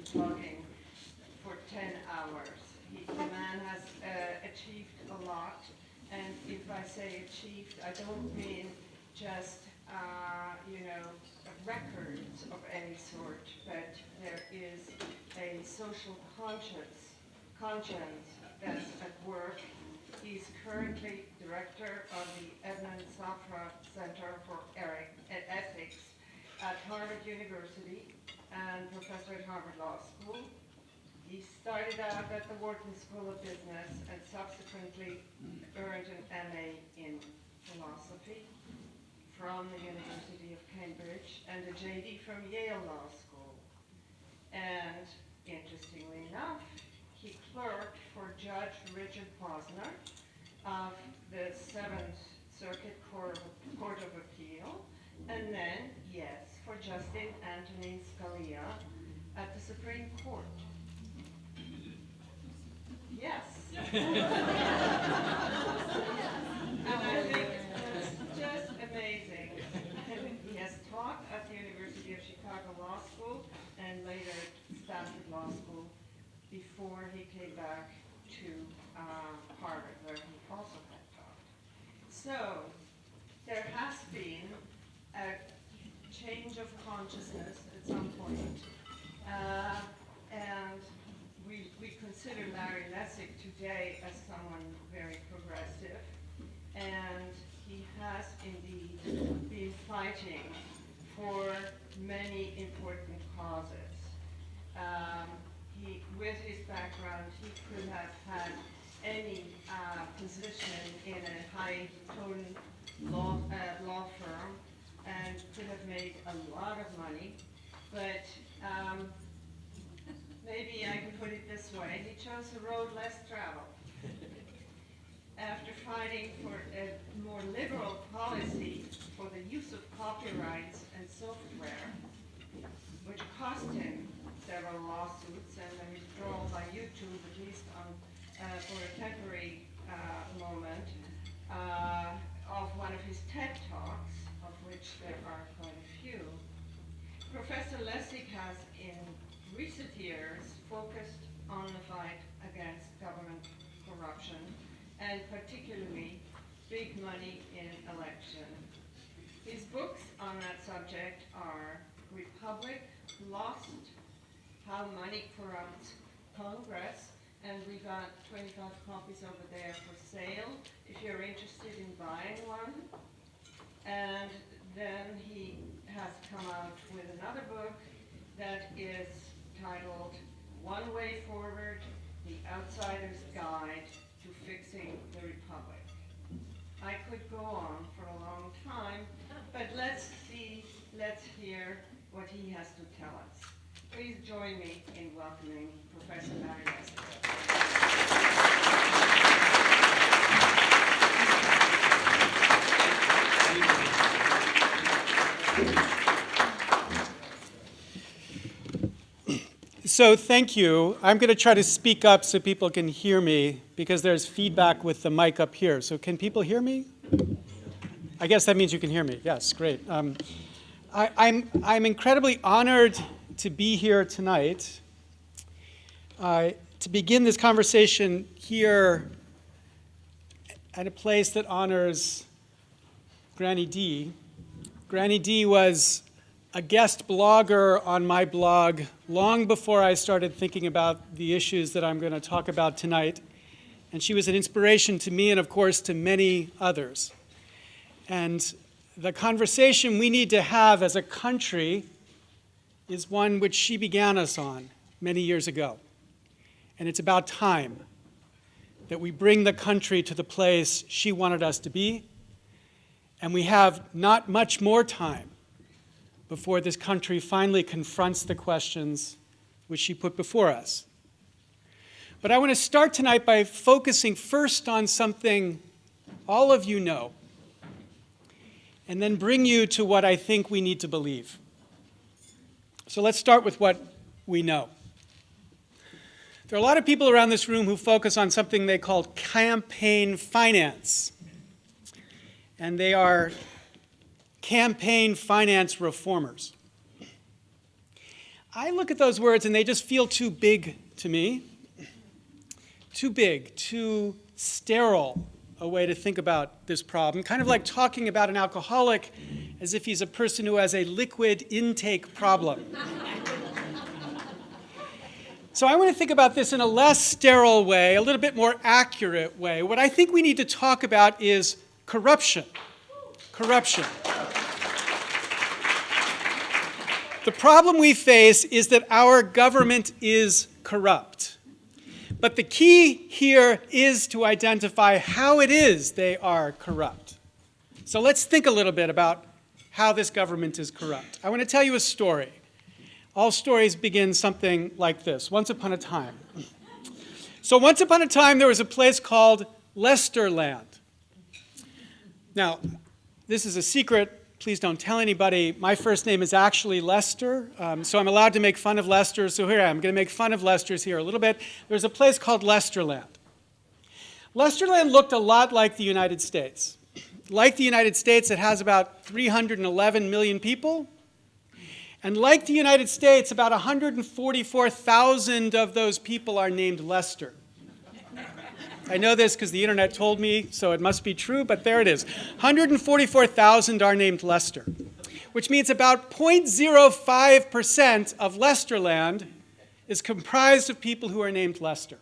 talking for 10 hours. The man has achieved a lot, and if I say achieved, I don't mean just, records of any sort, but there is a social conscience that's at work. He's currently director of the Edmund Safra Center for Ethics at Harvard University and professor at Harvard Law School. He started out at the Wharton School of Business and subsequently earned an MA in philosophy from the University of Cambridge and a JD from Yale Law School. And interestingly enough, he clerked for Judge Richard Posner of the Seventh Circuit Court of Appeal, and then, yes, for Justice Antonin Scalia at the Supreme Court. Yes. And I think it's just amazing. He has taught at the University of Chicago Law School and later at Stanford Law School before he came back to Harvard, where he also had taught. So there has been a change of consciousness at some point, and we consider Larry Lessig today as someone very progressive, and he has indeed been fighting for many important causes. With his background, he could have had any position in a high-tone law firm and could have made a lot of money, but maybe I can put it this way: he chose a road less traveled. After fighting for a more liberal policy for the use of copyrights and software, which cost him several lawsuits and a withdrawal by YouTube, at least for a temporary moment, of one of his TED Talks, of which there are quite a few. Professor Lessig has, in recent years, focused on the fight against government corruption, and particularly big money in election. His books on that subject are Republic, Lost, How Money Corrupts Congress, and we got 25 copies over there for sale if you're interested in buying one. And then he has come out with another book that is titled One Way Forward, The Outsider's Guide to Fixing the Republic. I could go on for a long time, but let's hear what he has to tell us. Please join me in welcoming Professor Larry Lessig. So thank you. I'm going to try to speak up so people can hear me because there's feedback with the mic up here. So can people hear me? I guess that means you can hear me. Yes, great. I'm incredibly honored to be here tonight to begin this conversation here at a place that honors Granny D. Granny D was a guest blogger on my blog long before I started thinking about the issues that I'm going to talk about tonight. And she was an inspiration to me and, of course, to many others. And the conversation we need to have as a country is one which she began us on many years ago. And it's about time that we bring the country to the place she wanted us to be. And we have not much more time before this country finally confronts the questions which she put before us. But I want to start tonight by focusing first on something all of you know, and then bring you to what I think we need to believe. So let's start with what we know. There are a lot of people around this room who focus on something they call campaign finance. And they are campaign finance reformers. I look at those words and they just feel too big to me. Too big, too sterile a way to think about this problem. Kind of like talking about an alcoholic as if he's a person who has a liquid intake problem. So I want to think about this in a less sterile way, a little bit more accurate way. What I think we need to talk about is corruption. Corruption. The problem we face is that our government is corrupt. But the key here is to identify how it is they are corrupt. So let's think a little bit about how this government is corrupt. I want to tell you a story. All stories begin something like this, once upon a time. So once upon a time, there was a place called Lesterland. Now, this is a secret. Please don't tell anybody. My first name is actually Lester, so I'm allowed to make fun of Lester. So here I am. I'm going to make fun of Lester's here a little bit. There's a place called Lesterland. Lesterland looked a lot like the United States. Like the United States, it has about 311 million people. And like the United States, about 144,000 of those people are named Lester. I know this because the internet told me, so it must be true, but there it is. 144,000 are named Lester, which means about 0.05% of Lesterland is comprised of people who are named Lester.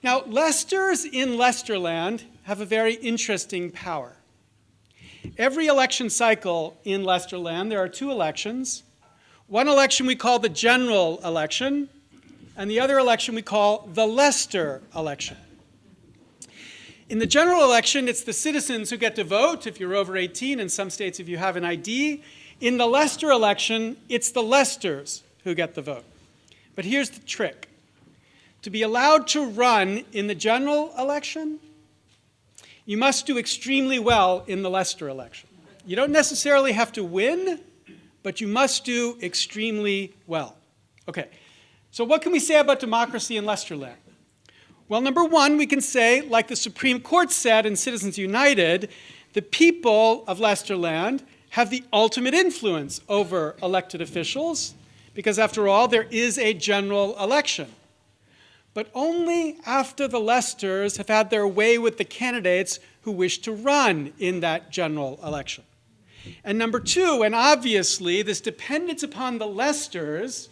Now, Lesters in Lesterland have a very interesting power. Every election cycle in Lesterland, there are two elections. One election we call the general election, and the other election we call the Lester election. In the general election, it's the citizens who get to vote if you're over 18, in some states if you have an ID. In the Lester election, it's the Lesters who get the vote. But here's the trick. To be allowed to run in the general election, you must do extremely well in the Lester election. You don't necessarily have to win, but you must do extremely well. Okay, so what can we say about democracy in Lesterland? Well, number one, we can say, like the Supreme Court said in Citizens United, the people of Lesterland have the ultimate influence over elected officials, because after all, there is a general election. But only after the Lesters have had their way with the candidates who wish to run in that general election. And number two, and obviously, this dependence upon the Lesters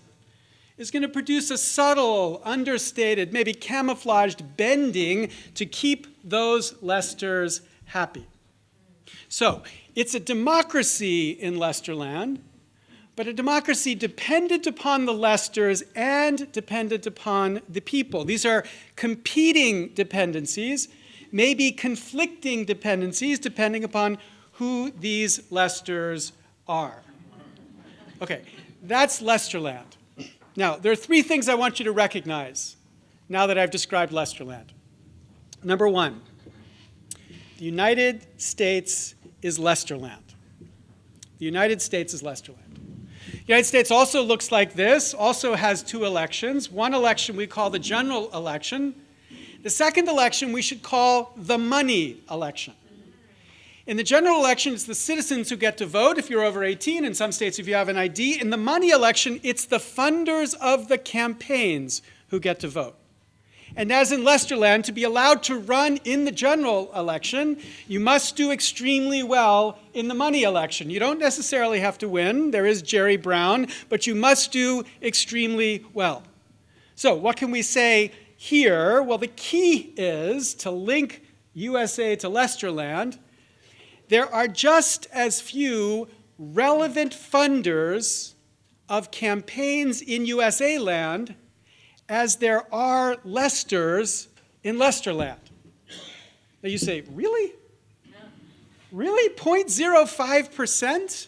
is going to produce a subtle, understated, maybe camouflaged bending to keep those Lesters happy. So, it's a democracy in Lesterland, but a democracy dependent upon the Lesters and dependent upon the people. These are competing dependencies, maybe conflicting dependencies, depending upon who these Lesters are. Okay, that's Lesterland. Now, there are three things I want you to recognize now that I've described Lesterland. Number one, the United States is Lesterland. The United States is Lesterland. The United States also looks like this, also has two elections. One election we call the general election. The second election we should call the money election. In the general election, it's the citizens who get to vote if you're over 18, in some states if you have an ID. In the money election, it's the funders of the campaigns who get to vote. And as in Lesterland, to be allowed to run in the general election, you must do extremely well in the money election. You don't necessarily have to win. There is Jerry Brown, but you must do extremely well. So what can we say here? Well, the key is to link USA to Lesterland. There are just as few relevant funders of campaigns in USA land as there are Lesters in Lesterland. Now you say, really? Really? 0.05%?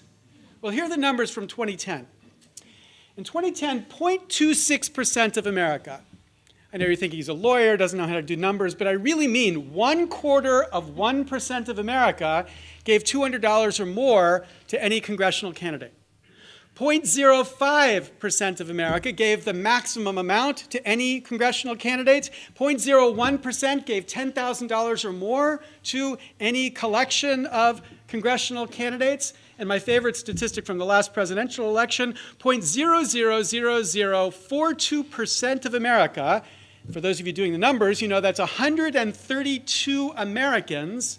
Well, here are the numbers from 2010. In 2010, 0.26% of America. I know you're thinking he's a lawyer, doesn't know how to do numbers, but I really mean 1/4% of America gave $200 or more to any congressional candidate. 0.05% of America gave the maximum amount to any congressional candidate. 0.01% gave $10,000 or more to any collection of congressional candidates. And my favorite statistic from the last presidential election, 0.000042% of America, for those of you doing the numbers, you know that's 132 Americans,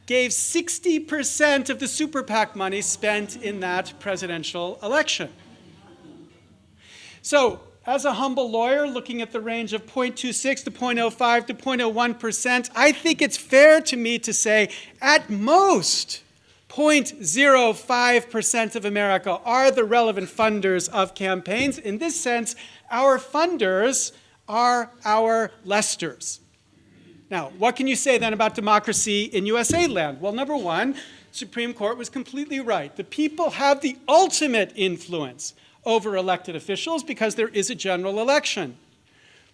gave 60% of the super PAC money spent in that presidential election. So, as a humble lawyer looking at the range of 0.26 to 0.05 to 0.01%, I think it's fair to me to say, at most, 0.05% of America are the relevant funders of campaigns. In this sense, our funders are our lesters. Now, what can you say then about democracy in USA land? Well, number one, Supreme Court was completely right. The people have the ultimate influence over elected officials because there is a general election.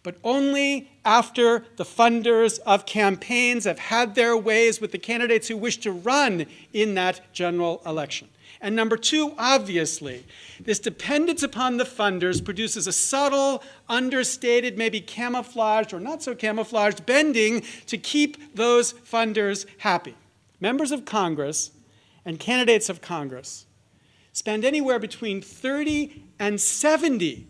But only after the funders of campaigns have had their ways with the candidates who wish to run in that general election. And number two, obviously, this dependence upon the funders produces a subtle, understated, maybe camouflaged or not so camouflaged bending to keep those funders happy. Members of Congress and candidates of Congress spend anywhere between 30 and 70%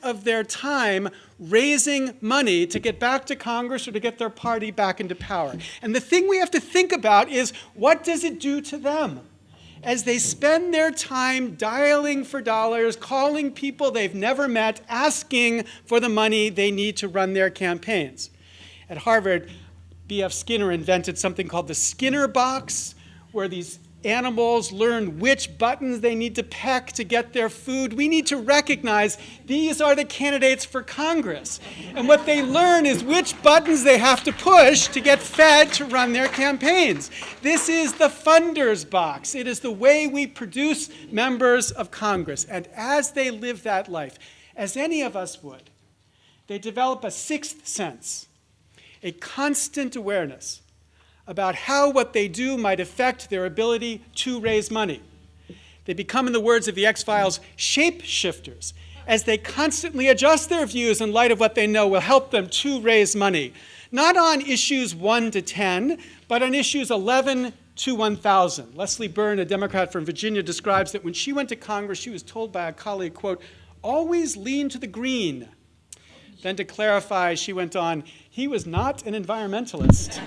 of their time raising money to get back to Congress or to get their party back into power. And the thing we have to think about is, what does it do to them? As they spend their time dialing for dollars, calling people they've never met, asking for the money they need to run their campaigns. At Harvard, B.F. Skinner invented something called the Skinner box, where these animals learn which buttons they need to peck to get their food. We need to recognize these are the candidates for Congress. And what they learn is which buttons they have to push to get fed to run their campaigns. This is the funders box. It is the way we produce members of Congress. And as they live that life, as any of us would, they develop a sixth sense, a constant awareness about how what they do might affect their ability to raise money. They become, in the words of the X-Files, shape-shifters, as they constantly adjust their views in light of what they know will help them to raise money, not on issues 1 to 10, but on issues 11 to 1,000. Leslie Byrne, a Democrat from Virginia, describes that when she went to Congress, she was told by a colleague, quote, "always lean to the green." Then to clarify, she went on, he was not an environmentalist.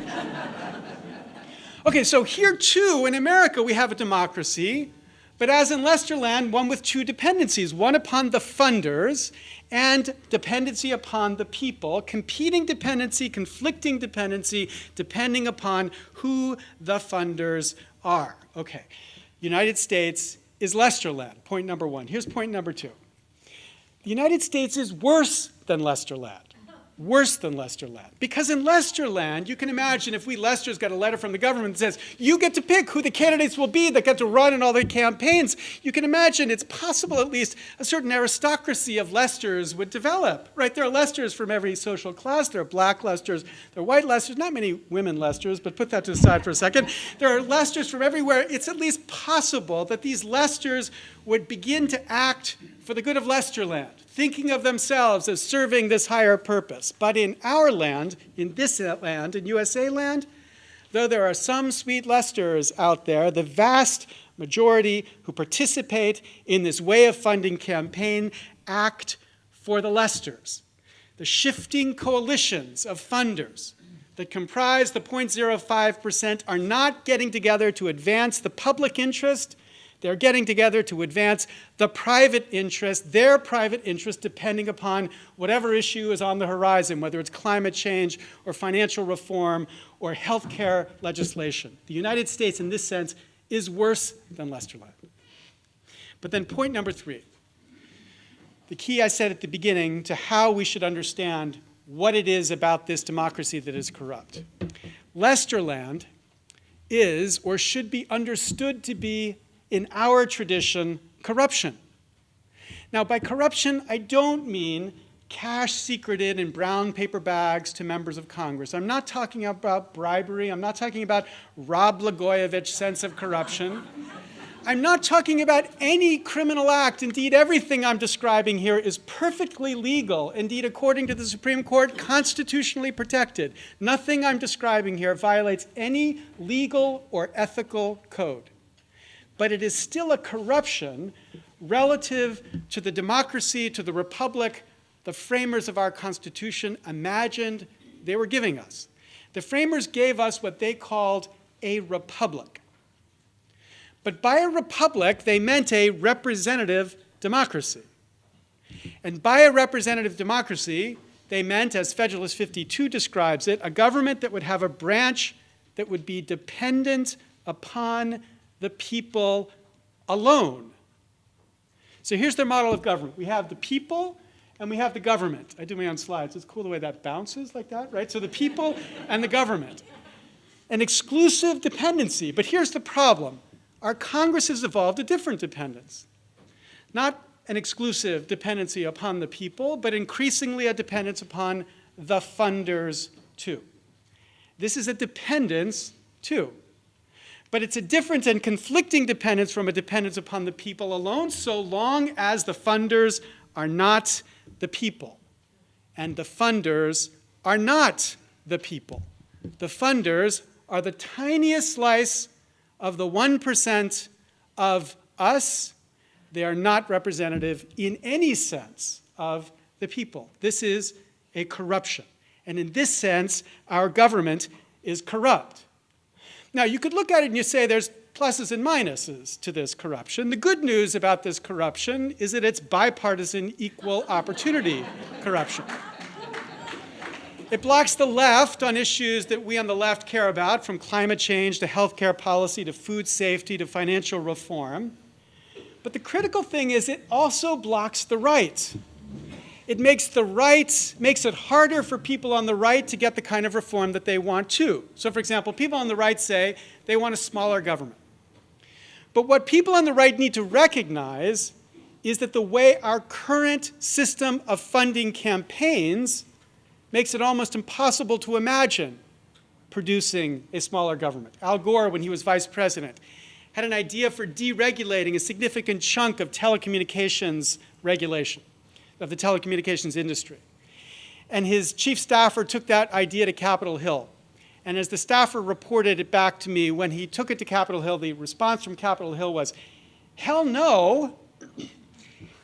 Okay, so here too, in America, we have a democracy, but as in Lesterland, one with two dependencies, one upon the funders and dependency upon the people, competing dependency, conflicting dependency, depending upon who the funders are. Okay, United States is Lesterland, point number one. Here's point number two. The United States is worse than Lesterland. Worse than Lesterland. Because in Lesterland, you can imagine if we Lesters got a letter from the government that says, you get to pick who the candidates will be that get to run in all their campaigns, you can imagine it's possible at least a certain aristocracy of Lesters would develop, right? There are Lesters from every social class. There are black Lesters, there are white Lesters, not many women Lesters, but put that to the side for a second. There are Lesters from everywhere. It's at least possible that these Lesters would begin to act for the good of Lesterland, thinking of themselves as serving this higher purpose. But in our land, in this land, in USA land, though there are some sweet Lesters out there, the vast majority who participate in this way of funding campaign act for the Lesters. The shifting coalitions of funders that comprise the 0.05% are not getting together to advance the public interest. They're getting together to advance the private interest, their private interest, depending upon whatever issue is on the horizon, whether it's climate change or financial reform or healthcare legislation. The United States, in this sense, is worse than Lesterland. But then point number three, the key I said at the beginning to how we should understand what it is about this democracy that is corrupt. Lesterland is, or should be understood to be, in our tradition, corruption. Now, by corruption, I don't mean cash secreted in brown paper bags to members of Congress. I'm not talking about bribery. I'm not talking about Rod Blagojevich sense of corruption. I'm not talking about any criminal act. Indeed, everything I'm describing here is perfectly legal. Indeed, according to the Supreme Court, constitutionally protected. Nothing I'm describing here violates any legal or ethical code. But it is still a corruption relative to the democracy, to the republic the framers of our Constitution imagined they were giving us. The framers gave us what they called a republic. But by a republic, they meant a representative democracy. And by a representative democracy, they meant, as Federalist 52 describes it, a government that would have a branch that would be dependent upon the people alone. So here's their model of government. We have the people and we have the government. I do my own slides. It's cool the way that bounces like that, right? So the people and the government. An exclusive dependency. But here's the problem. Our Congress has evolved a different dependence. Not an exclusive dependency upon the people, but increasingly a dependence upon the funders too. This is a dependence too. But it's a different and conflicting dependence from a dependence upon the people alone, so long as the funders are not the people. And the funders are not the people. The funders are the tiniest slice of the 1% of us. They are not representative in any sense of the people. This is a corruption. And in this sense, our government is corrupt. Now, you could look at it and you say there's pluses and minuses to this corruption. The good news about this corruption is that it's bipartisan, equal opportunity corruption. It blocks the left on issues that we on the left care about, from climate change to healthcare policy to food safety to financial reform. But the critical thing is it also blocks the right. It makes it harder for people on the right to get the kind of reform that they want to. So for example, people on the right say they want a smaller government. But what people on the right need to recognize is that the way our current system of funding campaigns makes it almost impossible to imagine producing a smaller government. Al Gore, when he was vice president, had an idea for deregulating a significant chunk of telecommunications regulation, of the telecommunications industry. And his chief staffer took that idea to Capitol Hill. And as the staffer reported it back to me, when he took it to Capitol Hill, the response from Capitol Hill was, hell no.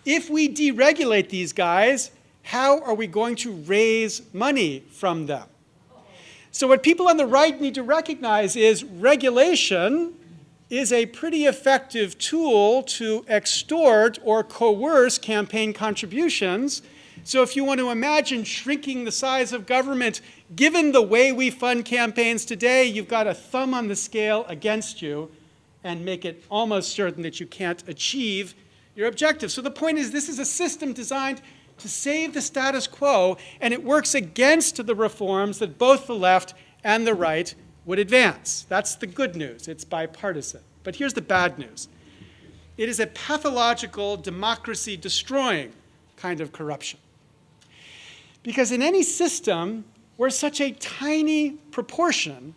If we deregulate these guys, how are we going to raise money from them? So what people on the right need to recognize is regulation is a pretty effective tool to extort or coerce campaign contributions. So if you want to imagine shrinking the size of government, given the way we fund campaigns today, you've got a thumb on the scale against you and make it almost certain that you can't achieve your objective. So the point is, this is a system designed to save the status quo, and it works against the reforms that both the left and the right would advance. That's the good news. It's bipartisan. But here's the bad news. It is a pathological, democracy-destroying kind of corruption. Because in any system where such a tiny proportion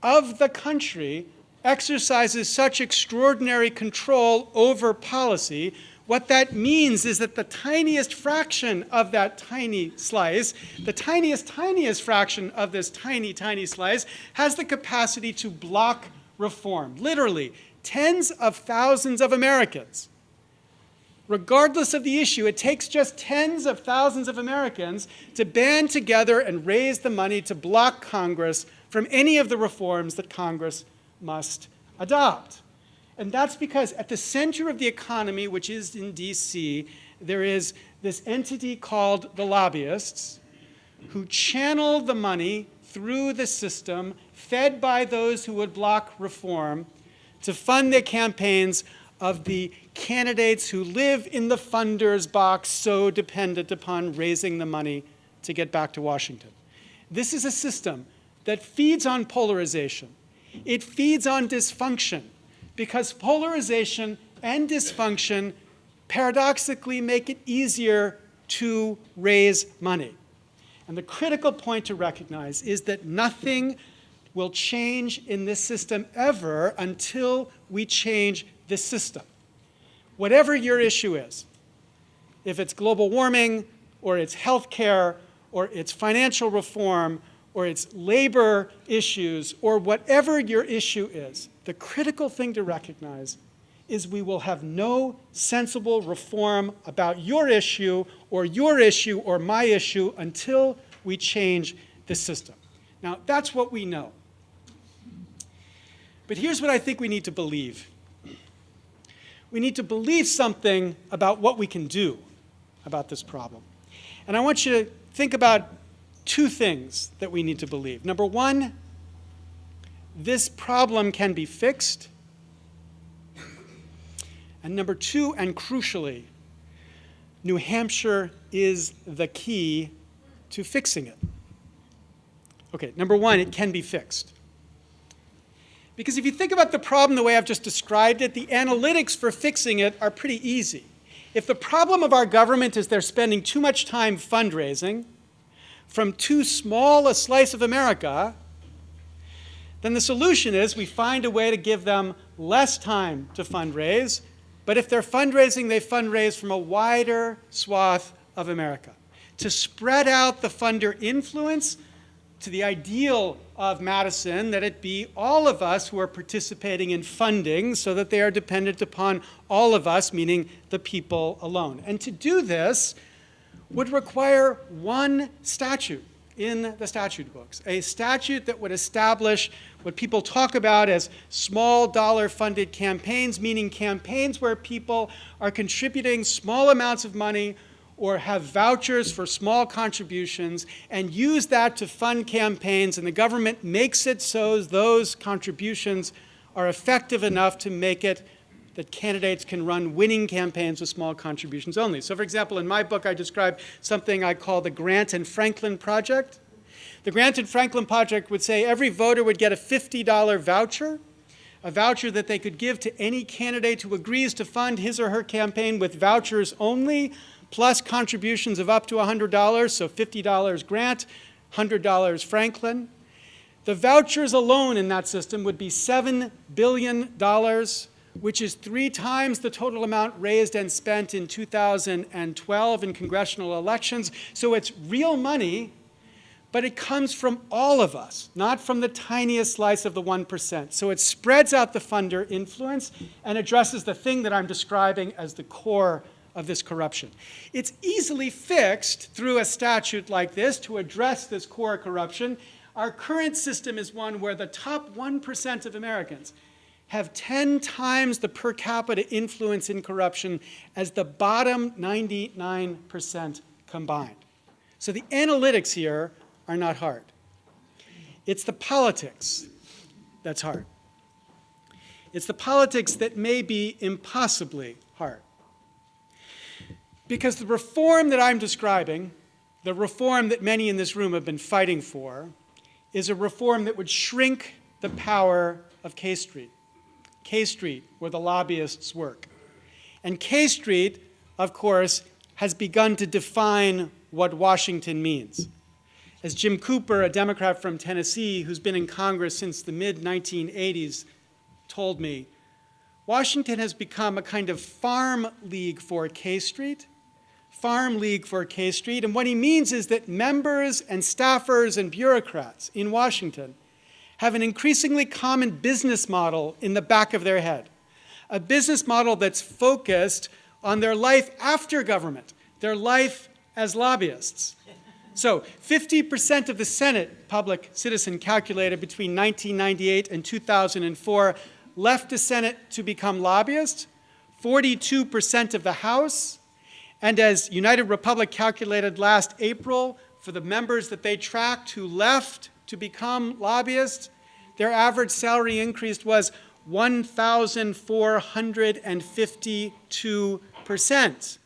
of the country exercises such extraordinary control over policy, what that means is that the tiniest fraction of that tiny slice, the tiniest fraction of this tiny slice, has the capacity to block reform. Literally, tens of thousands of Americans. Regardless of the issue, it takes just tens of thousands of Americans to band together and raise the money to block Congress from any of the reforms that Congress must adopt. And that's because at the center of the economy, which is in DC, there is this entity called the lobbyists who channel the money through the system, fed by those who would block reform, to fund the campaigns of the candidates who live in the funders box, so dependent upon raising the money to get back to Washington. This is a system that feeds on polarization. It feeds on dysfunction, because polarization and dysfunction paradoxically make it easier to raise money. And the critical point to recognize is that nothing will change in this system ever until we change this system. Whatever your issue is, if it's global warming, or it's healthcare, or it's financial reform, or it's labor issues, or whatever your issue is, the critical thing to recognize is we will have no sensible reform about your issue or my issue until we change the system. Now, that's what we know. But here's what I think we need to believe. We need to believe something about what we can do about this problem. And I want you to think about two things that we need to believe. Number one, this problem can be fixed. And number two, and crucially, New Hampshire is the key to fixing it. Okay, number one, it can be fixed. Because if you think about the problem the way I've just described it, the analytics for fixing it are pretty easy. If the problem of our government is they're spending too much time fundraising from too small a slice of America, then the solution is we find a way to give them less time to fundraise. But if they're fundraising, they fundraise from a wider swath of America. To spread out the funder influence to the ideal of Madison, that it be all of us who are participating in funding so that they are dependent upon all of us, meaning the people alone. And to do this would require one statute in the statute books, a statute that would establish what people talk about as small dollar funded campaigns, meaning campaigns where people are contributing small amounts of money or have vouchers for small contributions and use that to fund campaigns, and the government makes it so those contributions are effective enough to make it that candidates can run winning campaigns with small contributions only. So for example, in my book, I describe something I call the Grant and Franklin Project. The Grant and Franklin Project would say every voter would get a $50 voucher, a voucher that they could give to any candidate who agrees to fund his or her campaign with vouchers only, plus contributions of up to $100, so $50 Grant, $100 Franklin. The vouchers alone in that system would be $7 billion, which is 3 times the total amount raised and spent in 2012 in congressional elections. So it's real money, but it comes from all of us, not from the tiniest slice of the 1%. So it spreads out the funder influence and addresses the thing that I'm describing as the core of this corruption. It's easily fixed through a statute like this to address this core corruption. Our current system is one where the top 1% of Americans have 10 times the per capita influence in corruption as the bottom 99% combined. So the analytics here are not hard. It's the politics that's hard. It's the politics that may be impossibly hard. Because the reform that I'm describing, the reform that many in this room have been fighting for, is a reform that would shrink the power of K Street. K Street, where the lobbyists work. And K Street, of course, has begun to define what Washington means. As Jim Cooper, a Democrat from Tennessee who's been in Congress since the mid-1980s, told me, Washington has become a kind of farm league for K Street, and what he means is that members and staffers and bureaucrats in Washington have an increasingly common business model in the back of their head, a business model that's focused on their life after government, their life as lobbyists. So 50% of the Senate public citizen calculated between 1998 and 2004 left the Senate to become lobbyists, 42% of the House, and as United Republic calculated last April, for the members that they tracked who left to become lobbyists, their average salary increase was 1,452%.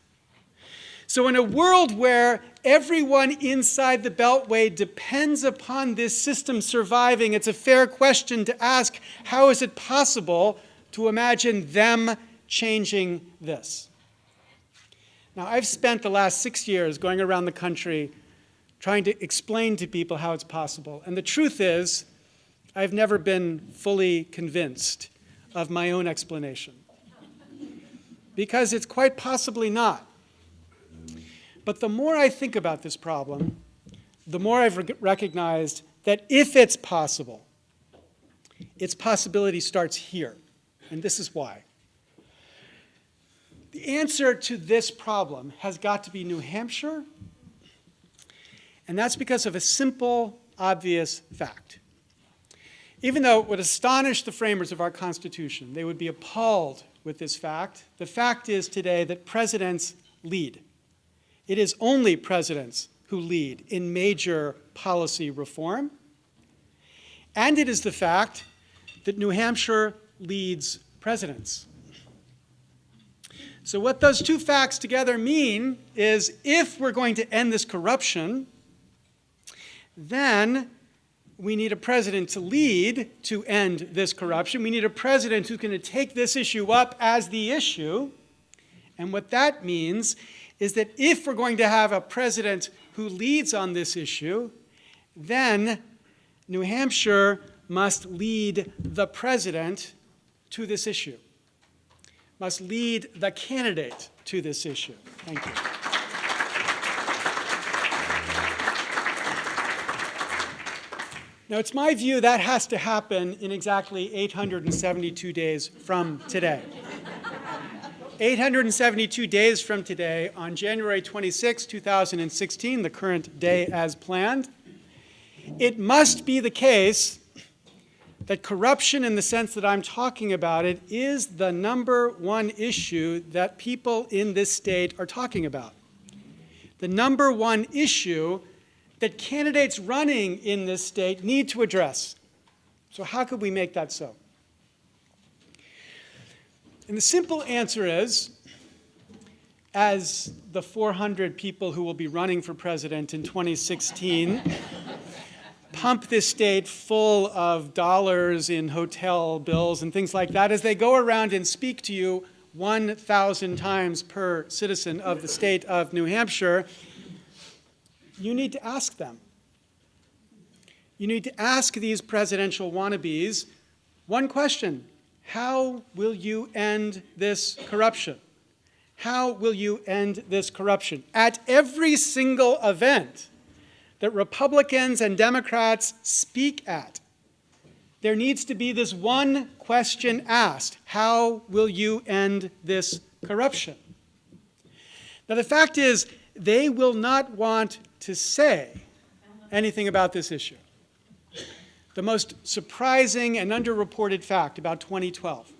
So in a world where everyone inside the Beltway depends upon this system surviving, it's a fair question to ask, how is it possible to imagine them changing this? Now, I've spent the last 6 years going around the country trying to explain to people how it's possible. And the truth is, I've never been fully convinced of my own explanation. because it's quite possibly not. But the more I think about this problem, the more I've recognized that if it's possible, its possibility starts here. And this is why. The answer to this problem has got to be New Hampshire, and that's because of a simple, obvious fact. Even though it would astonish the framers of our Constitution, they would be appalled with this fact. The fact is today that presidents lead. It is only presidents who lead in major policy reform. And it is the fact that New Hampshire leads presidents. So what those two facts together mean is if we're going to end this corruption, then we need a president to lead to end this corruption. We need a president who's going to take this issue up as the issue. And what that means is that if we're going to have a president who leads on this issue, then New Hampshire must lead the president to this issue, must lead the candidate to this issue. Thank you. Now, it's my view that has to happen in exactly 872 days from today. 872 days from today, on January 26, 2016, the current day as planned, it must be the case that corruption in the sense that I'm talking about it is the number one issue that people in this state are talking about. The number one issue that candidates running in this state need to address. So how could we make that so? And the simple answer is, as the 400 people who will be running for president in 2016 pump this state full of dollars in hotel bills and things like that, as they go around and speak to you 1,000 times per citizen of the state of New Hampshire, you need to ask them. You need to ask these presidential wannabes one question: how will you end this corruption? How will you end this corruption? At every single event that Republicans and Democrats speak at, there needs to be this one question asked: how will you end this corruption? Now, the fact is, they will not want to say anything about this issue. The most surprising and underreported fact about 2012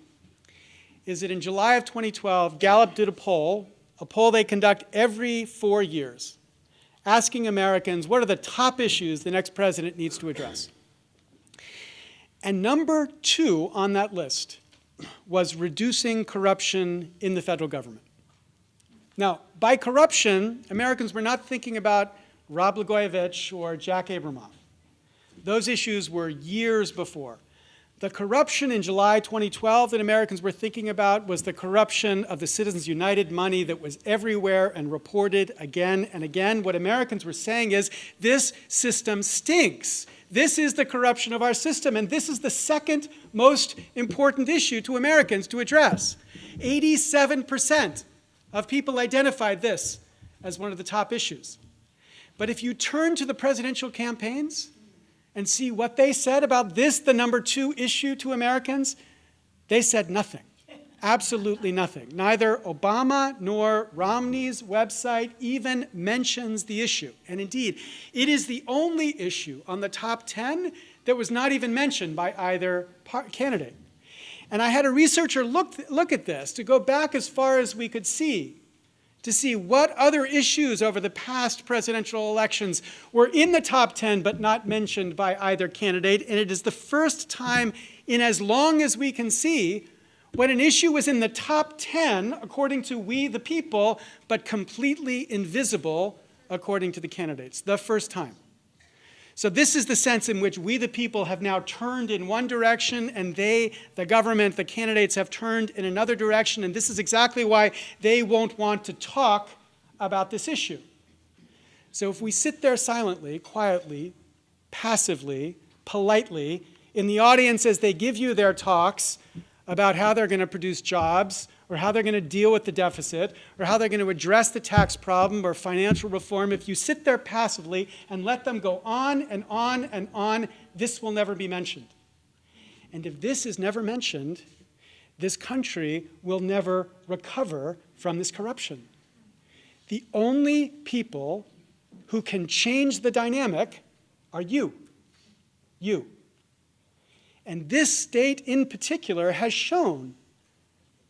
is that in July of 2012, Gallup did a poll they conduct every 4 years, asking Americans what are the top issues the next president needs to address. And number 2 on that list was reducing corruption in the federal government. Now, by corruption, Americans were not thinking about Rod Blagojevich or Jack Abramoff. Those issues were years before. The corruption in July 2012 that Americans were thinking about was the corruption of the Citizens United money that was everywhere and reported again and again. What Americans were saying is, this system stinks. This is the corruption of our system, and this is the second most important issue to Americans to address. 87% of people identified this as one of the top issues. But if you turn to the presidential campaigns and see what they said about this, the number 2 issue to Americans, they said nothing, absolutely nothing. Neither Obama nor Romney's website even mentions the issue. And indeed, it is the only issue on the top 10 that was not even mentioned by either candidate. And I had a researcher look at this, to go back as far as we could see, to see what other issues over the past presidential elections were in the top 10 but not mentioned by either candidate. And it is the first time in as long as we can see when an issue was in the top 10, according to we the people, but completely invisible according to the candidates. The first time. So this is the sense in which we the people have now turned in one direction, and they, the government, the candidates, have turned in another direction, and this is exactly why they won't want to talk about this issue. So if we sit there silently, quietly, passively, politely, in the audience as they give you their talks about how they're going to produce jobs, or how they're going to deal with the deficit, or how they're going to address the tax problem or financial reform, if you sit there passively and let them go on and on and on, this will never be mentioned. And if this is never mentioned, this country will never recover from this corruption. The only people who can change the dynamic are you. You. And this state in particular has shown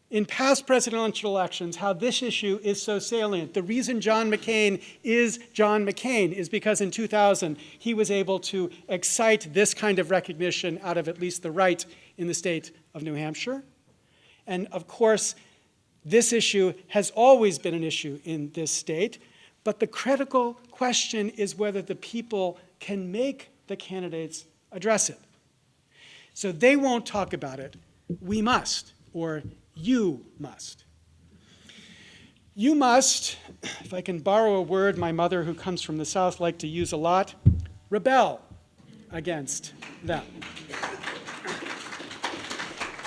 in past presidential elections how this issue is so salient. The reason John McCain is John McCain is because in 2000 he was able to excite this kind of recognition out of at least the right in the state of New Hampshire. And of course, this issue has always been an issue in this state, but the critical question is whether the people can make the candidates address it. So they won't talk about it. We must, or you must. You must, if I can borrow a word my mother, who comes from the South, liked to use a lot, rebel against them.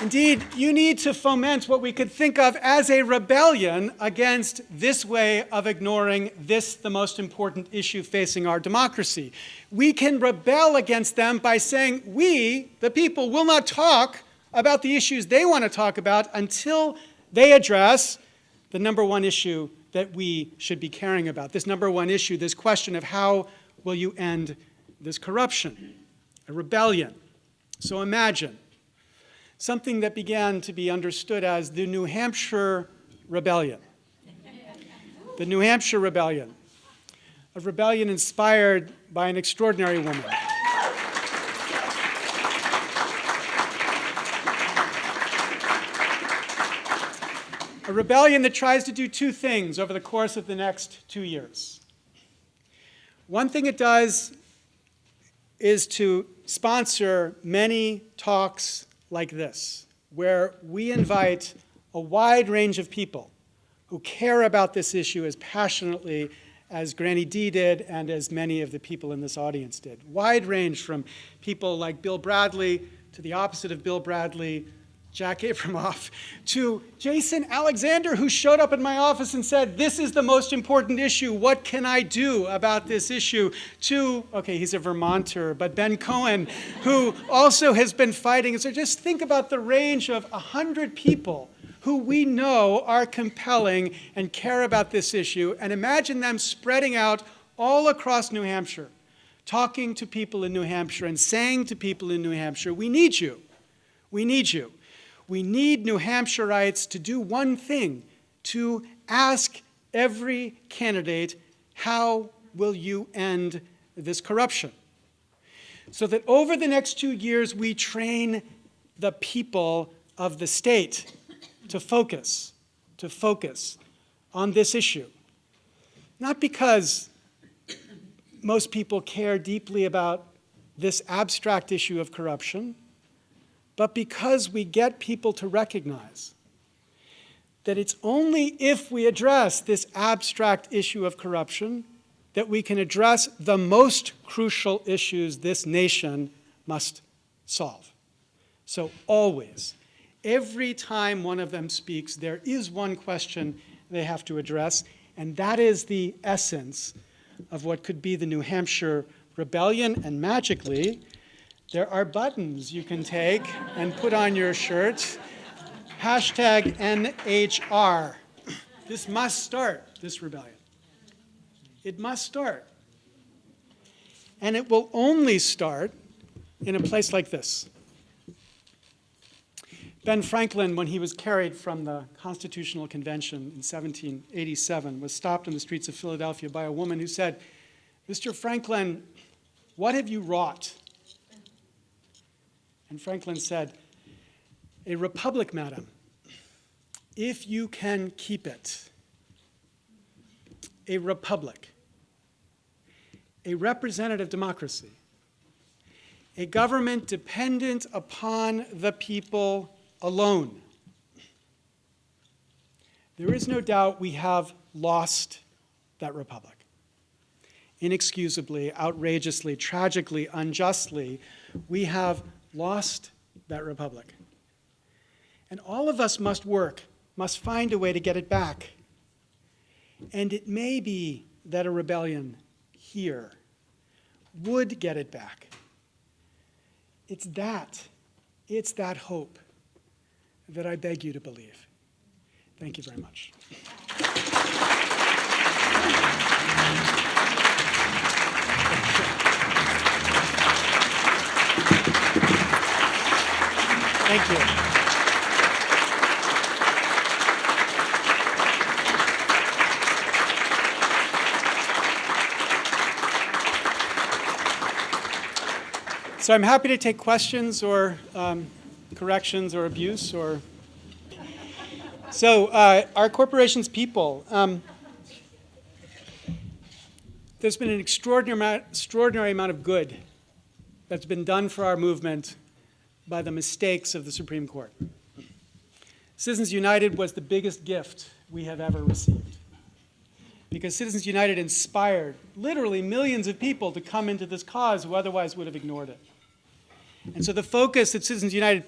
Indeed, you need to foment what we could think of as a rebellion against this way of ignoring this, the most important issue facing our democracy. We can rebel against them by saying we, the people, will not talk about the issues they want to talk about until they address the number one issue that we should be caring about. This number one issue, this question of how will you end this corruption? A rebellion. So imagine something that began to be understood as the New Hampshire Rebellion. The New Hampshire Rebellion. A rebellion inspired by an extraordinary woman. A rebellion that tries to do two things over the course of the next 2 years. One thing it does is to sponsor many talks like this, where we invite a wide range of people who care about this issue as passionately as Granny D did and as many of the people in this audience did. Wide range from people like Bill Bradley to the opposite of Bill Bradley, Jack Abramoff, to Jason Alexander, who showed up in my office and said, this is the most important issue. What can I do about this issue? To, okay, he's a Vermonter, but Ben Cohen, who also has been fighting. So just think about the range of 100 people who we know are compelling and care about this issue, and imagine them spreading out all across New Hampshire, talking to people in New Hampshire and saying to people in New Hampshire, we need you. We need you. We need New Hampshireites to do one thing, to ask every candidate, how will you end this corruption? So that over the next 2 years, we train the people of the state to focus on this issue. Not because most people care deeply about this abstract issue of corruption, but because we get people to recognize that it's only if we address this abstract issue of corruption that we can address the most crucial issues this nation must solve. So always, every time one of them speaks, there is one question they have to address, and that is the essence of what could be the New Hampshire Rebellion, and magically, there are buttons you can take and put on your shirt. Hashtag NHR. This must start, this rebellion. It must start. And it will only start in a place like this. Ben Franklin, when he was carried from the Constitutional Convention in 1787, was stopped in the streets of Philadelphia by a woman who said, "Mr. Franklin, what have you wrought?" And Franklin said, "A republic, madam, if you can keep it. A republic. A representative democracy. A government dependent upon the people alone." There is no doubt we have lost that republic. Inexcusably, outrageously, tragically, unjustly, we have lost that republic. And all of us must work must find a way to get it back. And it may be that a rebellion here would get it back. It's that hope that I beg you to believe. Thank you very much. Thank you. So I'm happy to take questions or corrections or abuse or. So our corporation's people. There's been an extraordinary amount of good that's been done for our movement by the mistakes of the Supreme Court. Citizens United was the biggest gift we have ever received, because Citizens United inspired literally millions of people to come into this cause who otherwise would have ignored it. And so the focus that Citizens United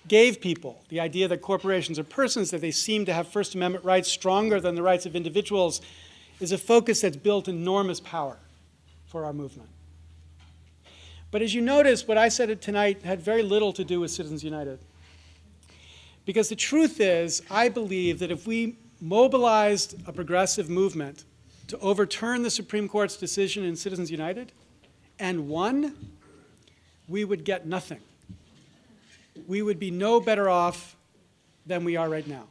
gave people, the idea that corporations are persons, that they seem to have First Amendment rights stronger than the rights of individuals, is a focus that's built enormous power for our movement. But as you notice, what I said tonight had very little to do with Citizens United. Because the truth is, I believe that if we mobilized a progressive movement to overturn the Supreme Court's decision in Citizens United and won, we would get nothing. We would be no better off than we are right now.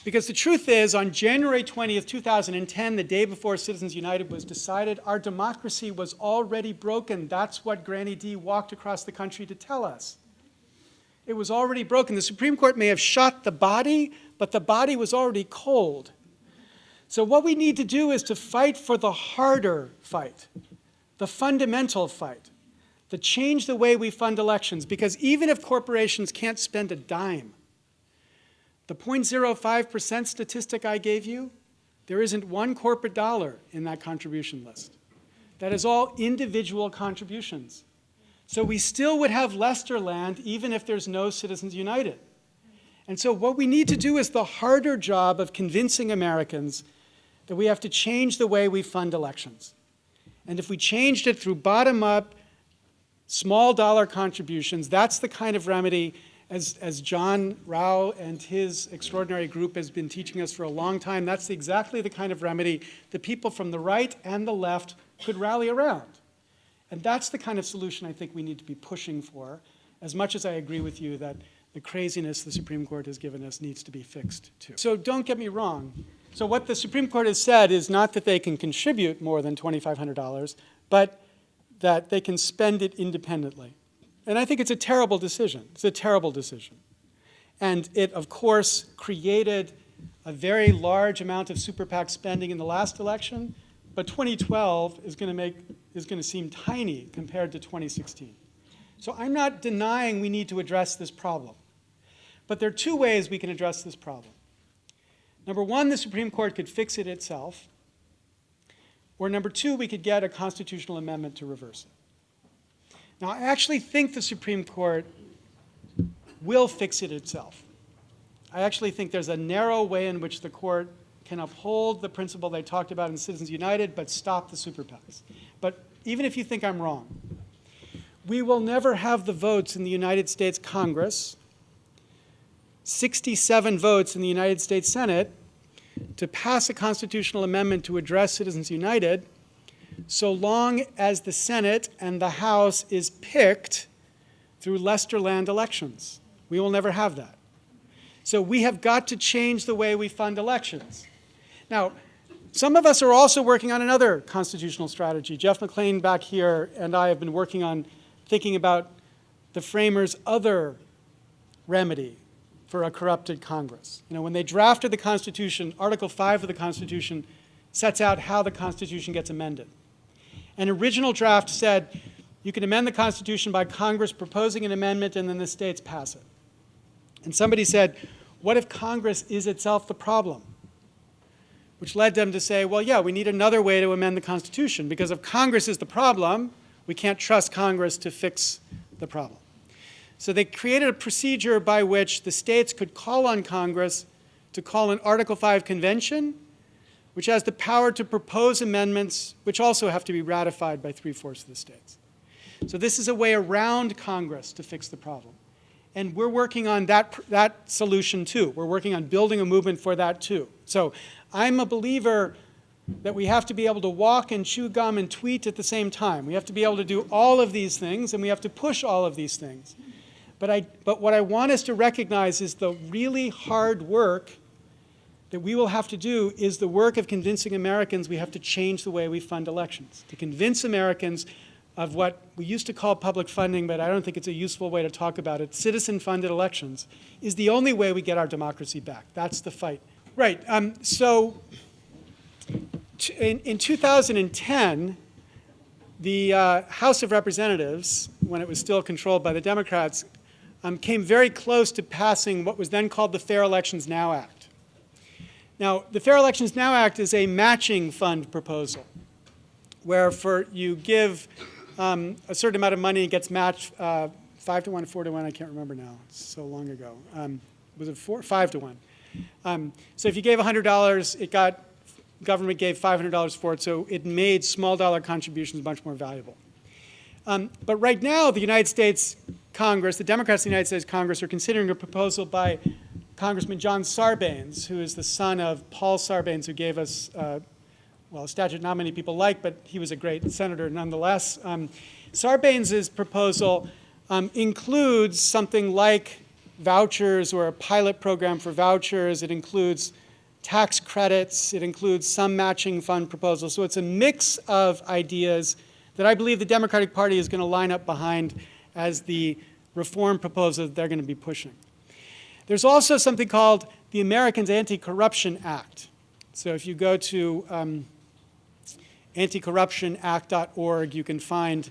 Because the truth is, on January 20th, 2010, the day before Citizens United was decided, our democracy was already broken. That's what Granny D walked across the country to tell us. It was already broken. The Supreme Court may have shot the body, but the body was already cold. So what we need to do is to fight for the harder fight, the fundamental fight, to change the way we fund elections. Because even if corporations can't spend a dime, the 0.05% statistic I gave you, there isn't one corporate dollar in that contribution list. That is all individual contributions. So we still would have Lesterland even if there's no Citizens United. And so what we need to do is the harder job of convincing Americans that we have to change the way we fund elections. And if we changed it through bottom-up, small dollar contributions, that's the kind of remedy, as John Rao and his extraordinary group has been teaching us for a long time, that's exactly the kind of remedy that people from the right and the left could rally around. And that's the kind of solution I think we need to be pushing for, as much as I agree with you that the craziness the Supreme Court has given us needs to be fixed too. So don't get me wrong. So what the Supreme Court has said is not that they can contribute more than $2,500, but that they can spend it independently. And I think it's a terrible decision. It's a terrible decision. And it, of course, created a very large amount of super PAC spending in the last election, but 2012 is going to seem tiny compared to 2016. So I'm not denying we need to address this problem. But there are two ways we can address this problem. Number one, the Supreme Court could fix it itself. Or number two, we could get a constitutional amendment to reverse it. Now, I actually think the Supreme Court will fix it itself. I actually think there's a narrow way in which the court can uphold the principle they talked about in Citizens United, but stop the super PACs. But even if you think I'm wrong, we will never have the votes in the United States Congress, 67 votes in the United States Senate, to pass a constitutional amendment to address Citizens United, so long as the Senate and the House is picked through Lesterland elections. We will never have that. So we have got to change the way we fund elections. Now, some of us are also working on another constitutional strategy. Jeff McLean back here and I have been working on thinking about the framers' other remedy for a corrupted Congress. You know, when they drafted the Constitution, Article 5 of the Constitution sets out how the Constitution gets amended. An original draft said you can amend the Constitution by Congress proposing an amendment and then the states pass it. And somebody said, what if Congress is itself the problem? Which led them to say, well, yeah, we need another way to amend the Constitution, because if Congress is the problem, we can't trust Congress to fix the problem. So they created a procedure by which the states could call on Congress to call an Article 5 convention, which has the power to propose amendments, which also have to be ratified by 3/4 of the states. So this is a way around Congress to fix the problem. And we're working on that solution too. We're working on building a movement for that too. So I'm a believer that we have to be able to walk and chew gum and tweet at the same time. We have to be able to do all of these things, and we have to push all of these things. But what I want us to recognize is the really hard work that we will have to do is the work of convincing Americans we have to change the way we fund elections, to convince Americans of what we used to call public funding, but I don't think it's a useful way to talk about it. Citizen-funded elections is the only way we get our democracy back. That's the fight. Right. So in 2010, the House of Representatives, when it was still controlled by the Democrats, came very close to passing what was then called the Fair Elections Now Act. Now, the Fair Elections Now Act is a matching fund proposal, where you give a certain amount of money, it gets matched 5 to 1, 4 to 1, I can't remember now. It's so long ago. Was it 5 to 1? So if you gave $100, government gave $500 for it, so it made small dollar contributions much more valuable. But right now, the United States Congress, the Democrats of the United States Congress, are considering a proposal by Congressman John Sarbanes, who is the son of Paul Sarbanes, who gave us, a statute not many people like, but he was a great senator nonetheless. Sarbanes' proposal includes something like vouchers or a pilot program for vouchers. It includes tax credits. It includes some matching fund proposals. So it's a mix of ideas that I believe the Democratic Party is going to line up behind as the reform proposal that they're going to be pushing. There's also something called the Americans Anti-Corruption Act. So if you go to anticorruptionact.org, you can find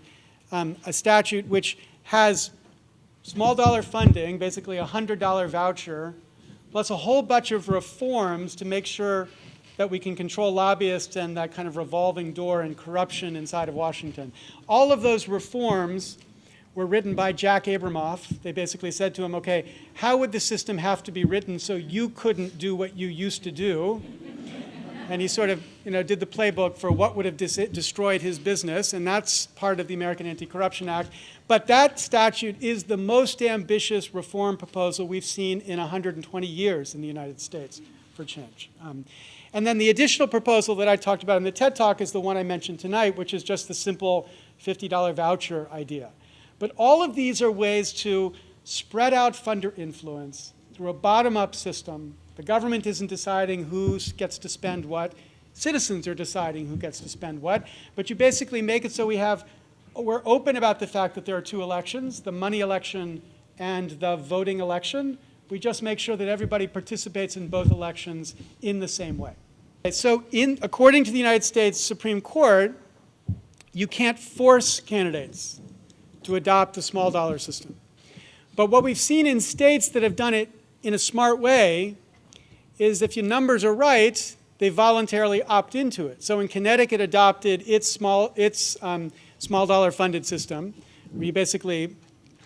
a statute which has small dollar funding, basically a $100 voucher, plus a whole bunch of reforms to make sure that we can control lobbyists and that kind of revolving door and corruption inside of Washington. All of those reforms were written by Jack Abramoff. They basically said to him, okay, how would the system have to be written so you couldn't do what you used to do? And he sort of did the playbook for what would have destroyed his business, and that's part of the American Anti-Corruption Act. But that statute is the most ambitious reform proposal we've seen in 120 years in the United States for change. And then the additional proposal that I talked about in the TED Talk is the one I mentioned tonight, which is just the simple $50 voucher idea. But all of these are ways to spread out funder influence through a bottom-up system. The government isn't deciding who gets to spend what. Citizens are deciding who gets to spend what. But you basically make it so we're open about the fact that there are two elections, the money election and the voting election. We just make sure that everybody participates in both elections in the same way. So according to the United States Supreme Court, you can't force candidates to adopt the small dollar system. But what we've seen in states that have done it in a smart way is if your numbers are right, they voluntarily opt into it. So when Connecticut adopted its small dollar funded system, where you basically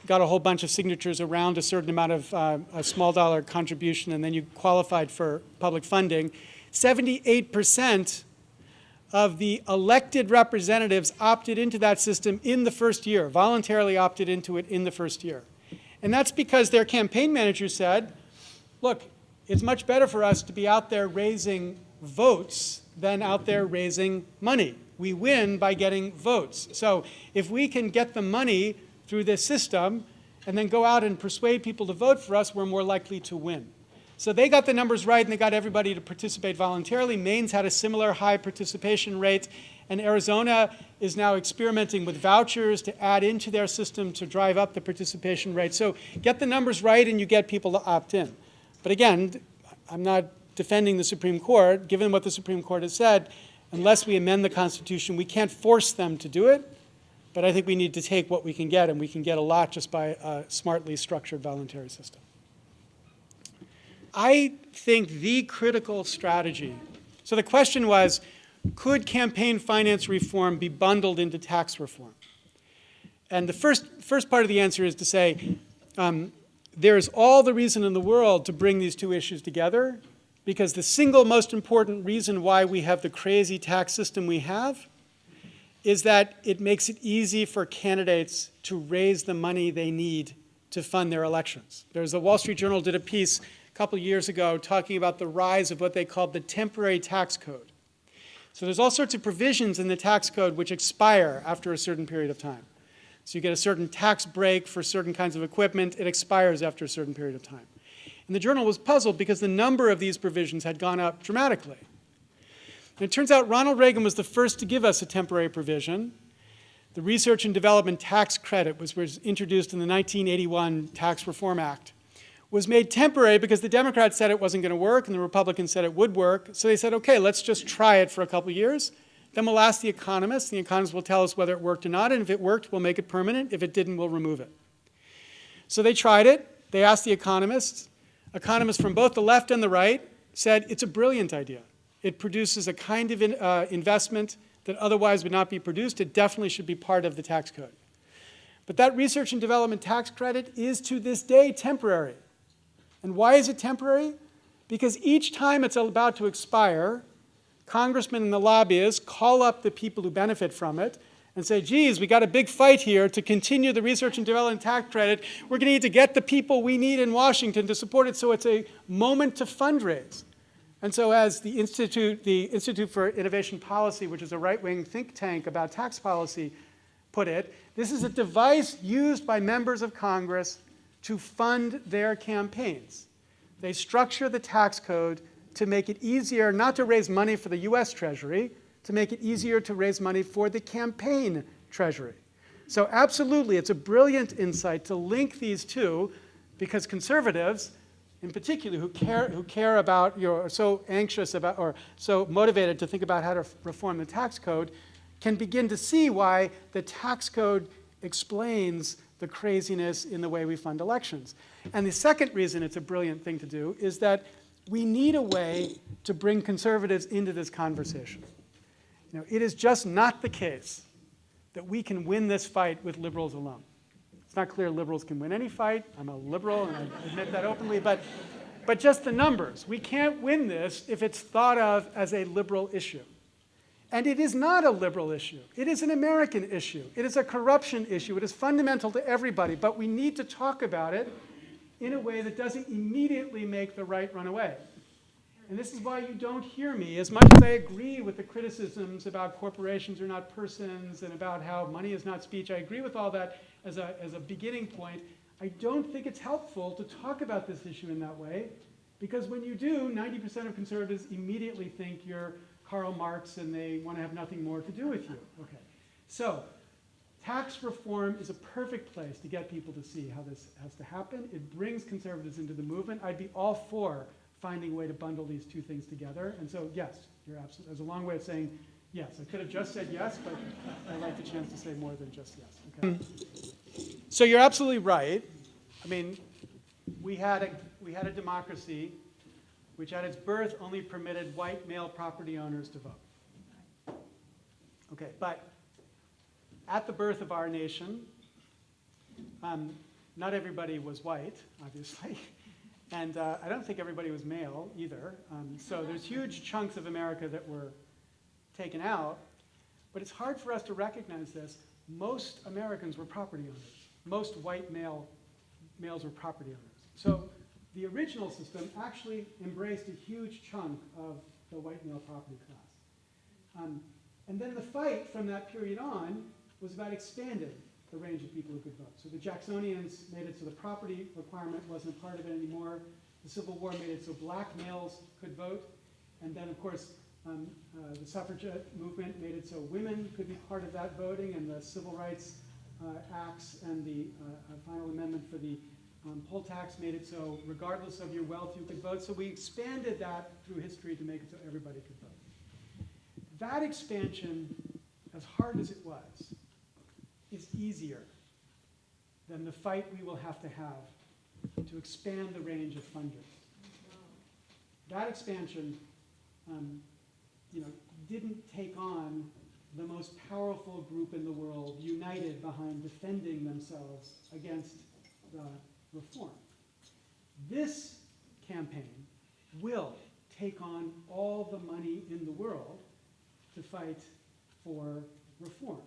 got a whole bunch of signatures around a certain amount of a small dollar contribution, and then you qualified for public funding, 78% of the elected representatives opted into that system in the first year, voluntarily opted into it in the first year. And that's because their campaign manager said, look, it's much better for us to be out there raising votes than out there raising money. We win by getting votes. So if we can get the money through this system and then go out and persuade people to vote for us, we're more likely to win. So they got the numbers right, and they got everybody to participate voluntarily. Maine's had a similar high participation rate, and Arizona is now experimenting with vouchers to add into their system to drive up the participation rate. So get the numbers right, and you get people to opt in. But again, I'm not defending the Supreme Court. Given what the Supreme Court has said, unless we amend the Constitution, we can't force them to do it. But I think we need to take what we can get, and we can get a lot just by a smartly structured voluntary system. I think the critical strategy, so the question was, could campaign finance reform be bundled into tax reform? And the first part of the answer is to say, there is all the reason in the world to bring these two issues together, because the single most important reason why we have the crazy tax system we have is that it makes it easy for candidates to raise the money they need to fund their elections. The Wall Street Journal did a piece a couple of years ago talking about the rise of what they called the temporary tax code. So there's all sorts of provisions in the tax code which expire after a certain period of time. So you get a certain tax break for certain kinds of equipment. It expires after a certain period of time. And the Journal was puzzled because the number of these provisions had gone up dramatically. And it turns out Ronald Reagan was the first to give us a temporary provision. The Research and Development Tax Credit was introduced in the 1981 Tax Reform Act. Was made temporary because the Democrats said it wasn't going to work and the Republicans said it would work. So they said, okay, let's just try it for a couple of years. Then we'll ask the economists. The economists will tell us whether it worked or not. And if it worked, we'll make it permanent. If it didn't, we'll remove it. So they tried it. They asked the economists. Economists from both the left and the right said it's a brilliant idea. It produces a kind of investment that otherwise would not be produced. It definitely should be part of the tax code. But that research and development tax credit is to this day temporary. And why is it temporary? Because each time it's about to expire, congressmen and the lobbyists call up the people who benefit from it and say, geez, we got a big fight here to continue the research and development tax credit. We're going to need to get the people we need in Washington to support it, so it's a moment to fundraise. And so as the Institute for Innovation Policy, which is a right-wing think tank about tax policy, put it, this is a device used by members of Congress to fund their campaigns. They structure the tax code to make it easier not to raise money for the US Treasury, to make it easier to raise money for the campaign treasury. So absolutely, it's a brilliant insight to link these two, because conservatives, in particular, who care about, are so anxious about, or so motivated to think about how to reform the tax code, can begin to see why the tax code explains the craziness in the way we fund elections. And the second reason it's a brilliant thing to do is that we need a way to bring conservatives into this conversation. It is just not the case that we can win this fight with liberals alone. It's not clear liberals can win any fight. I'm a liberal, and I admit that openly, but just the numbers. We can't win this if it's thought of as a liberal issue. And it is not a liberal issue. It is an American issue. It is a corruption issue. It is fundamental to everybody, but we need to talk about it in a way that doesn't immediately make the right run away. And this is why you don't hear me, as much as I agree with the criticisms about corporations are not persons and about how money is not speech. I agree with all that as a beginning point. I don't think it's helpful to talk about this issue in that way, because when you do, 90% of conservatives immediately think you're Karl Marx and they want to have nothing more to do with you. Okay. So tax reform is a perfect place to get people to see how this has to happen. It brings conservatives into the movement. I'd be all for finding a way to bundle these two things together. And so, yes, you're absolutely, there's a long way of saying yes. I could have just said yes, but I like the chance to say more than just yes. Okay. So you're absolutely right. I mean, we had a democracy which at its birth only permitted white male property owners to vote. Okay, but at the birth of our nation, not everybody was white, obviously. And I don't think everybody was male either. So there's huge chunks of America that were taken out. But it's hard for us to recognize this. Most Americans were property owners. Most white males were property owners. So the original system actually embraced a huge chunk of the white male property class. And then the fight from that period on was about expanding the range of people who could vote. So the Jacksonians made it so the property requirement wasn't part of it anymore. The Civil War made it so black males could vote. And then, of course, the suffragette movement made it so women could be part of that voting, and the Civil Rights Acts and the final amendment for the poll tax made it so regardless of your wealth you could vote. So we expanded that through history to make it so everybody could vote. That expansion, as hard as it was, is easier than the fight we will have to expand the range of funders. That expansion didn't take on the most powerful group in the world united behind defending themselves against the reform. This campaign will take on all the money in the world to fight for reform.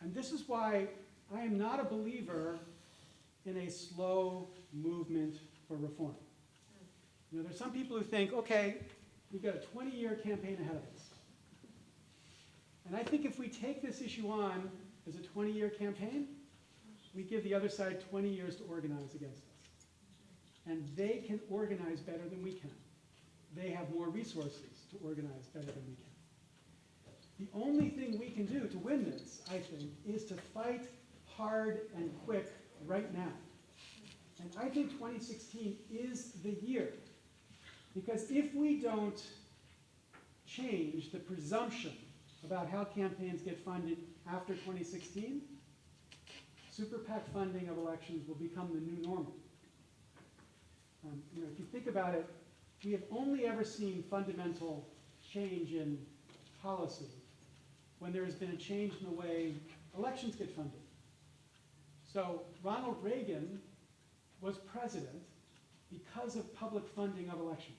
And this is why I am not a believer in a slow movement for reform. You know, there's some people who think, okay, we've got a 20-year campaign ahead of us. And I think if we take this issue on as a 20-year campaign, we give the other side 20 years to organize against us. And they can organize better than we can. They have more resources to organize better than we can. The only thing we can do to win this, I think, is to fight hard and quick right now. And I think 2016 is the year. Because if we don't change the presumption about how campaigns get funded after 2016, super PAC funding of elections will become the new normal. You know, if you think about it, we have only ever seen fundamental change in policy when there has been a change in the way elections get funded. So Ronald Reagan was president because of public funding of elections.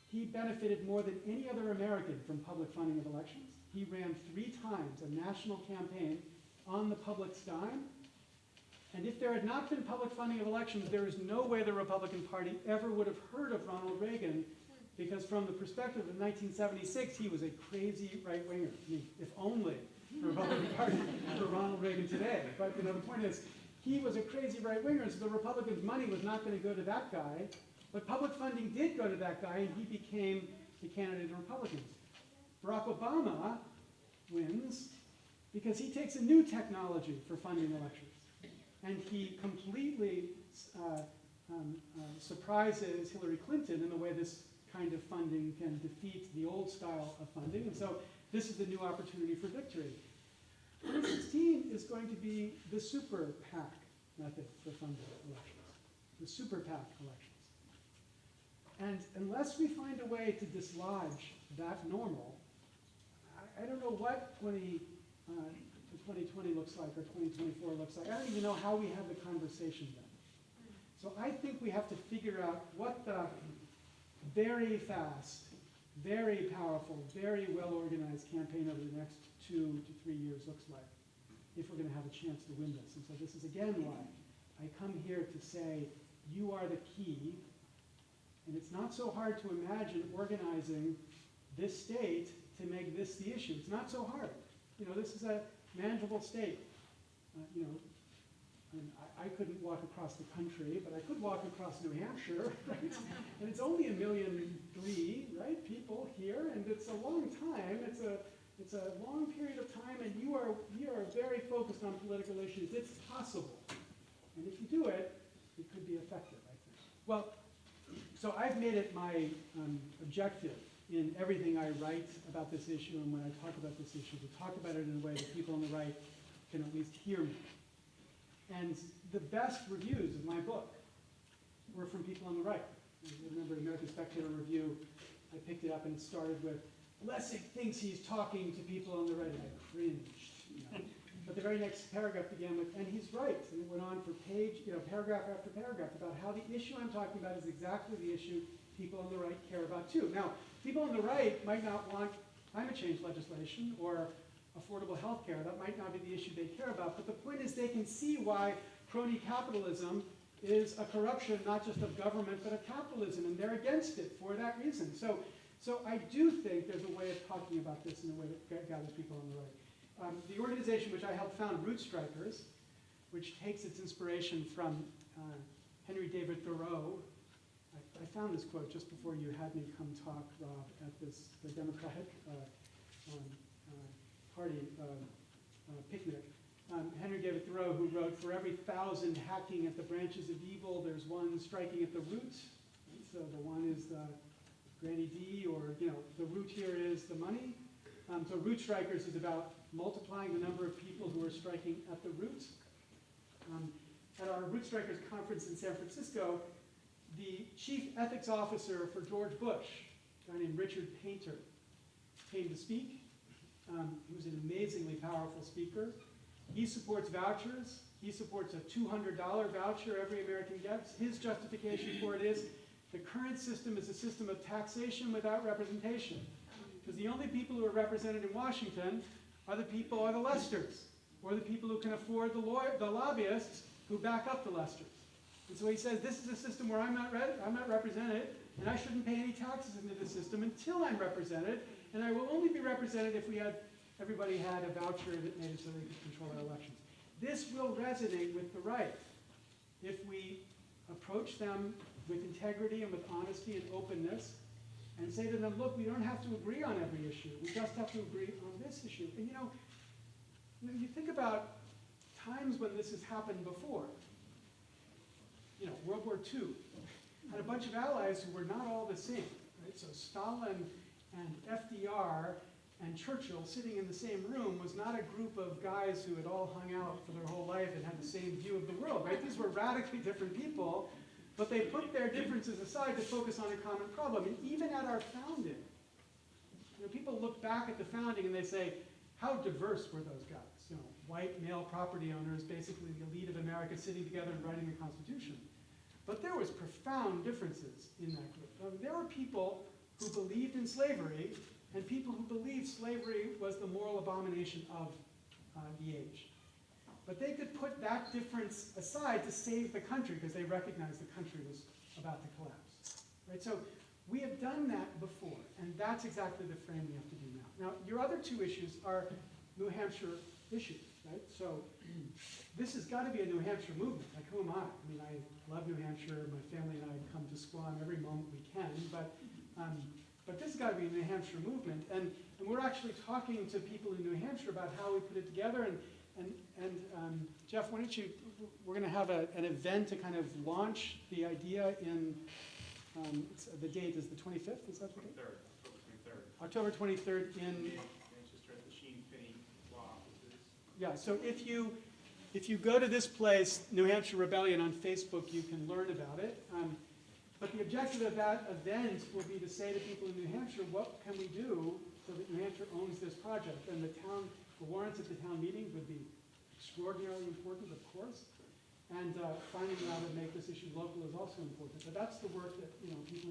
He benefited more than any other American from public funding of elections. He ran 3 times a national campaign on the public's dime. And if there had not been public funding of elections, there is no way the Republican Party ever would have heard of Ronald Reagan, because from the perspective of 1976, he was a crazy right-winger. I mean, if only the Republican Party for Ronald Reagan today. But you know, the point is, he was a crazy right-winger, so the Republicans' money was not going to go to that guy. But public funding did go to that guy, and he became the candidate of the Republicans. Barack Obama wins because he takes a new technology for funding elections. And he completely surprises Hillary Clinton in the way this kind of funding can defeat the old style of funding. And so this is the new opportunity for victory. 2016 is going to be the super PAC method for funding elections, the super PAC elections. And unless we find a way to dislodge that normal, I don't know what 2020 looks like or 2024 looks like. I don't even know how we have the conversation then. So I think we have to figure out what the very fast, very powerful, very well-organized campaign over the next 2 to 3 years looks like if we're going to have a chance to win this. And so this is again why I come here to say you are the key. And it's not so hard to imagine organizing this state to make this the issue. It's not so hard. You know, this is a manageable state. You know, I couldn't walk across the country, but I could walk across New Hampshire, right? And it's only 1.3 million, right, people here, and it's a long time. It's a long period of time, and you are very focused on political issues. It's possible, and if you do it, it could be effective, I think. Well, so I've made it my objective in everything I write about this issue and when I talk about this issue to talk about it in a way that people on the right can at least hear me. And the best reviews of my book were from people on the right. I remember American Spectator review, I picked it up and it started with, Lessig thinks he's talking to people on the right, and I cringed. You know? But the very next paragraph began with, and he's right. And it went on for paragraph after paragraph about how the issue I'm talking about is exactly the issue people on the right care about too. Now, people on the right might not want climate change legislation or affordable health care. That might not be the issue they care about. But the point is they can see why crony capitalism is a corruption not just of government but of capitalism, and they're against it for that reason. So I do think there's a way of talking about this in a way that gathers people on the right. The organization which I helped found, Root Strikers, which takes its inspiration from Henry David Thoreau. I found this quote just before you had me come talk, Rob, at the Democratic Party picnic. Henry David Thoreau, who wrote, "For every 1,000 hacking at the branches of evil, there's one striking at the root." So the one is the Granny D, or the root here is the money. So Root Strikers is about multiplying the number of people who are striking at the root. At our Root Strikers conference in San Francisco, the chief ethics officer for George Bush, a guy named Richard Painter, came to speak. He was an amazingly powerful speaker. He supports vouchers. He supports a $200 voucher every American gets. His justification for it is The current system is a system of taxation without representation. Because the only people who are represented in Washington are the Lesters, or the people who can afford the lobbyists who back up the Lesters. And so he says, this is a system where I'm not represented, and I shouldn't pay any taxes into the system until I'm represented, and I will only be represented if everybody had a voucher that made it so they could control our elections. This will resonate with the right if we approach them with integrity and with honesty and openness, and say to them, look, we don't have to agree on every issue. We just have to agree on this issue. And you think about times when this has happened before. World War II had a bunch of allies who were not all the same. Right? So Stalin and FDR and Churchill sitting in the same room was not a group of guys who had all hung out for their whole life and had the same view of the world. Right? These were radically different people. But they put their differences aside to focus on a common problem. And even at our founding, people look back at the founding and they say, how diverse were those guys? White male property owners, basically the elite of America sitting together and writing the Constitution. But there was profound differences in that group. There were people who believed in slavery and people who believed slavery was the moral abomination of the age. But they could put that difference aside to save the country because they recognized the country was about to collapse. Right? So we have done that before, and that's exactly the frame we have to do now. Now, your other two issues are New Hampshire issues, right? So this has got to be a New Hampshire movement. Like, who am I? I mean, I love New Hampshire. My family and I come to Squam every moment we can, but this has got to be a New Hampshire movement. And we're actually talking to people in New Hampshire about how we put it together. And Jeff, why don't you, we're going to have an event to kind of launch the idea in, the date is the 25th, is that the date? 23rd, October 23rd in... Manchester at the Sheen Finney Law Offices. Yeah, so if you go to this place, New Hampshire Rebellion on Facebook, you can learn about it. But the objective of that event will be to say to people in New Hampshire, what can we do so that New Hampshire owns this project? And the warrants at the town meetings would be extraordinarily important, of course. And finding out how to make this issue local is also important. But that's the work that people